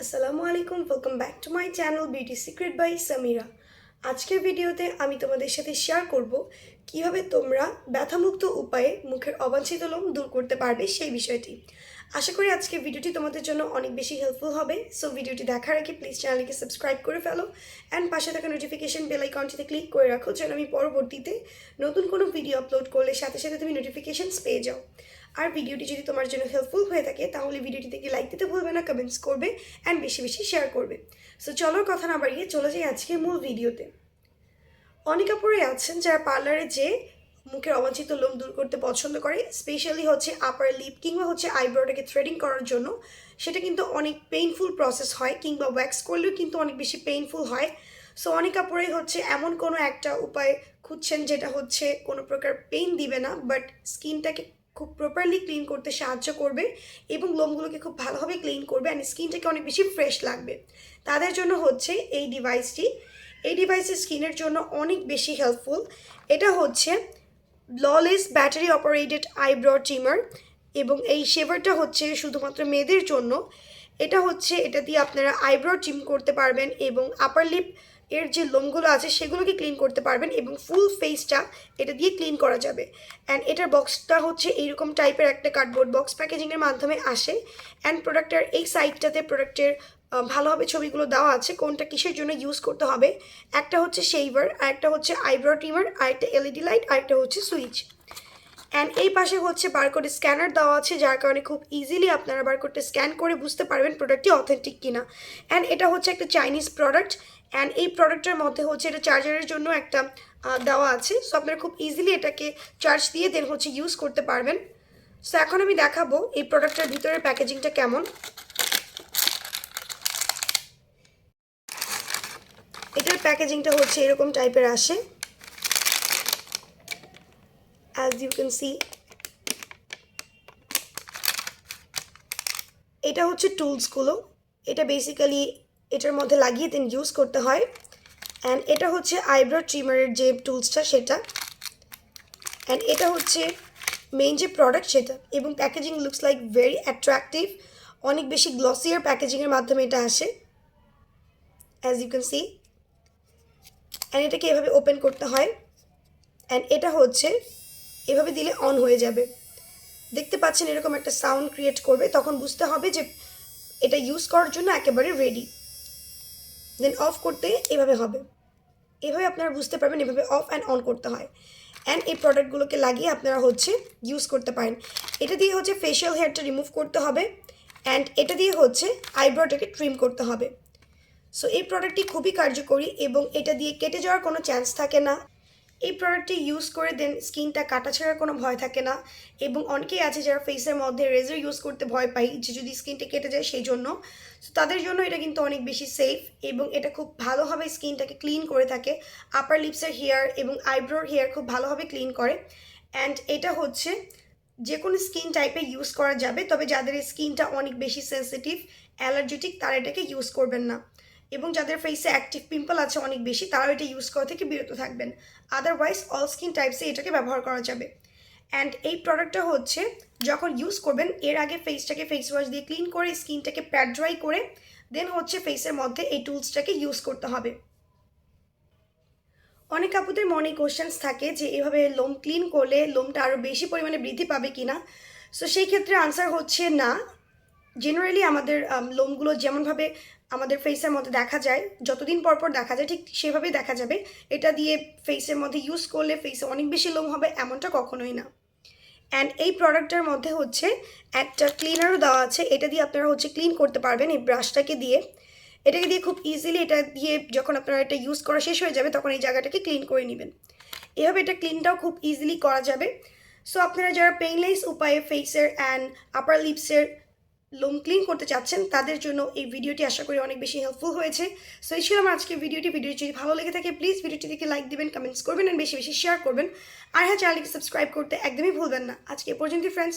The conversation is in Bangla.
আসসালামু আলাইকুম, welcome back to my channel beauty secret by Samira. আজকের ভিডিওতে আমি তোমাদের সাথে শেয়ার করব কিভাবে তোমরা ব্যথামুক্ত উপায়ে মুখের অবাঞ্ছিত লোম দূর করতে পারবে সেই বিষয়টি। আশা করি আজকের ভিডিওটি তোমাদের জন্য অনেক বেশি হেল্পফুল হবে। সো ভিডিওটি দেখার আগে প্লিজ চ্যানেলকে সাবস্ক্রাইব করে ফেলো অ্যান্ড পাশে থাকা নোটিফিকেশন বেল আইকনটিতে ক্লিক করে রাখো যেন আমি পরবর্তীতে নতুন কোনো ভিডিও আপলোড করলে সাথে সাথে তুমি নোটিফিকেশনস পেয়ে যাও। আর ভিডিওটি যদি তোমার জন্য হেল্পফুল হয়ে থাকে তাহলে ভিডিওটিতে গিয়ে লাইক দিতে ভুলবে না, কমেন্টস করবে অ্যান্ড বেশি বেশি শেয়ার করবে। সো চলো কথা না বাড়িয়ে চলে যাই আজকে মূল ভিডিওতে। অনেক আপুরাই আছেন যারা পার্লারে যে মুখের অবাঞ্ছিত লোম দূর করতে পছন্দ করে, স্পেশালি হচ্ছে আপার লিপ কিংবা হচ্ছে আইব্রোটাকে থ্রেডিং করার জন্য। সেটা কিন্তু অনেক পেইনফুল প্রসেস হয়, কিংবা ওয়্যাক্স করলেও কিন্তু অনেক বেশি পেইনফুল হয়। সো অনেক আপুরাই হচ্ছে এমন কোনো একটা উপায় খুঁজছেন যেটা হচ্ছে কোনো প্রকার পেইন দিবে না, বাট স্কিনটাকে খুব প্রপারলি ক্লিন করতে সাহায্য করবে এবং লোমগুলোকে খুব ভালোভাবে ক্লিন করবে অ্যান্ড স্কিনটাকে অনেক বেশি ফ্রেশ লাগবে। তাদের জন্য হচ্ছে এই ডিভাইসটি। এই ডিভাইসটি স্কিনের জন্য অনেক বেশি হেল্পফুল। এটা হচ্ছে ব্লawless ব্যাটারি অপারেটেড আইব্রো ট্রিমার এবং এই শেভারটা হচ্ছে শুধুমাত্র মেয়েদের জন্য। এটা দিয়ে আপনারা আইব্রো ট্রিম করতে পারবেন এবং আপার লিপ এর যে লোমগুলো আছে সেগুলোকে ক্লিন করতে পারবেন এবং ফুল ফেসটা এটা দিয়ে ক্লিন করা যাবে। অ্যান্ড এটার বক্সটা হচ্ছে এইরকম টাইপের একটা কার্ডবোর্ড বক্স প্যাকেজিংয়ের মাধ্যমে আসে। অ্যান্ড প্রোডাক্টের এই সাইডটাতে প্রোডাক্টের ভালোভাবে ছবিগুলো দেওয়া আছে কোনটা কিসের জন্য ইউজ করতে হবে। একটা হচ্ছে শেভার, আরেকটা হচ্ছে আইব্রো ট্রিমার, আরেকটা এলইডি লাইট, আরেকটা হচ্ছে সুইচ। অ্যান্ড এই পাশে হচ্ছে বারকোড স্ক্যানার দেওয়া আছে, যার কারণে খুব ইজিলি আপনারা বারকোডটা স্ক্যান করে বুঝতে পারবেন প্রোডাক্টটি অথেন্টিক কিনা। অ্যান্ড এটা হচ্ছে একটা চাইনিজ প্রোডাক্ট। অ্যান্ড এই প্রোডাক্টের মধ্যে হচ্ছে এটা চার্জারের জন্য একটা দেওয়া আছে। সো আপনারা খুব ইজিলি এটাকে চার্জ দিয়ে দেন হচ্ছে ইউজ করতে পারবেন। সো এখন আমি দেখাবো এই প্রোডাক্টের ভিতরের প্যাকেজিংটা কেমন। এটার প্যাকেজিংটা হচ্ছে এরকম টাইপের আসে, as you can see। এটা হচ্ছে টুলসগুলো, এটা বেসিক্যালি এটার মধ্যে লাগিয়ে দেন ইউজ করতে হয়। অ্যান্ড এটা হচ্ছে আইব্রো ট্রিমারের যে টুলসটা সেটা। অ্যান্ড এটা হচ্ছে মেইন যে প্রোডাক্ট সেটা। এবং packaging looks like very attractive, অনেক বেশি গ্লসিয়ার প্যাকেজিংয়ের মাধ্যমে এটা আসে, as you can see. And এটাকে এভাবে ওপেন করতে হয়। অ্যান্ড এটা হচ্ছে এভাবে দিলে অন হয়ে যাবে। দেখতে পাচ্ছেন এরকম একটা সাউন্ড ক্রিয়েট করবে, তখন বুঝতে হবে যে এটা ইউজ করার জন্য একেবারে রেডি। দেন অফ করতে এভাবে হবে, এভাবে আপনারা বুঝতে পারবেন এভাবে অফ অ্যান্ড অন করতে হয়। অ্যান্ড এই প্রোডাক্টগুলোকে লাগিয়ে আপনারা হচ্ছে ইউজ করতে পারেন। এটা দিয়ে হচ্ছে ফেশিয়াল হেয়ারটা রিমুভ করতে হবে অ্যান্ড এটা দিয়ে হচ্ছে আইব্রোটাকে ট্রিম করতে হবে। সো এই প্রোডাক্টটি খুবই কার্যকরী এবং এটা দিয়ে কেটে যাওয়ার কোনো চান্স থাকে না। এই প্রোডাক্টটি ইউজ করে দেন স্কিনটা কাটা ছাড়ার কোনো ভয় থাকে না। এবং অনেকেই আছে যারা ফেসের মধ্যে রেজার ইউজ করতে ভয় পাই যে যদি স্কিনটা কেটে যায় সেই জন্য। সো তাদের জন্য এটা কিন্তু অনেক বেশি সেফ এবং এটা খুব ভালোভাবে স্কিনটাকে ক্লিন করে থাকে। আপার লিপসের হেয়ার এবং আইব্রোর হেয়ার খুব ভালোভাবে ক্লিন করে। অ্যান্ড এটা হচ্ছে যে কোনো স্কিন টাইপে ইউজ করা যাবে, তবে যাদের স্কিনটা অনেক বেশি সেন্সিটিভ অ্যালার্জেটিক তারা এটাকে ইউজ করবেন না। এবং যাদের ফেসে অ্যাক্টিভ পিম্পল আছে অনেক বেশি তারাও এটা ইউজ করা থেকে বিরত থাকবেন। আদারওয়াইজ অল স্কিন টাইপসে এটাকে ব্যবহার করা যাবে। অ্যান্ড এই প্রোডাক্টটা হচ্ছে যখন ইউজ করবেন এর আগে ফেসটাকে ফেস ওয়াশ দিয়ে ক্লিন করে স্কিনটাকে প্যাড ড্রাই করে দেন হচ্ছে ফেসের মধ্যে এই টুলসটাকে ইউজ করতে হবে। অনেক আপুদের মনে কোশ্চেন্স থাকে যে এভাবে লোম ক্লিন করলে লোমটা আরও বেশি পরিমাণে বৃদ্ধি পাবে কি না। সো সেই ক্ষেত্রে আনসার হচ্ছে না। জেনারেলি আমাদের লোমগুলো যেমনভাবে আমাদের ফেসের মধ্যে দেখা যায়, যতদিন পর পর দেখা যায় ঠিক সেভাবেই দেখা যাবে। এটা দিয়ে ফেসের মধ্যে ইউজ করলে ফেসে অনেক বেশি লোম হবে এমনটা কখনোই না। অ্যান্ড এই প্রোডাক্টটার মধ্যে হচ্ছে একটা ক্লিনারও দেওয়া আছে, এটা দিয়ে আপনারা হচ্ছে ক্লিন করতে পারবেন এই ব্রাশটাকে দিয়ে। এটাকে দিয়ে খুব ইজিলি এটা দিয়ে যখন আপনারা এটা ইউজ করা শেষ হয়ে যাবে তখন এই জায়গাটাকে ক্লিন করে নেবেন। এভাবে এটা ক্লিনটাও খুব ইজিলি করা যাবে। সো আপনারা যারা পেইনলেস উপায়ে ফেসের অ্যান্ড আপার লিপসের লোম ক্লিন করতে চাচ্ছেন তাদের জন্য এই ভিডিওটি আশা করি অনেক বেশি হেল্পফুল হয়েছে। সো এই ছিল আমার আজকের ভিডিওটি যদি ভালো লেগে থাকে প্লিজ ভিডিওটি দেখে লাইক দিবেন, কমেন্টস করবেন অ্যান্ড বেশি বেশি শেয়ার করবেন। আর হ্যাঁ, চ্যানেলকে সাবস্ক্রাইব করতে একদমই ভুলবেন না। আজকে এ পর্যন্তই ফ্রেন্ডস।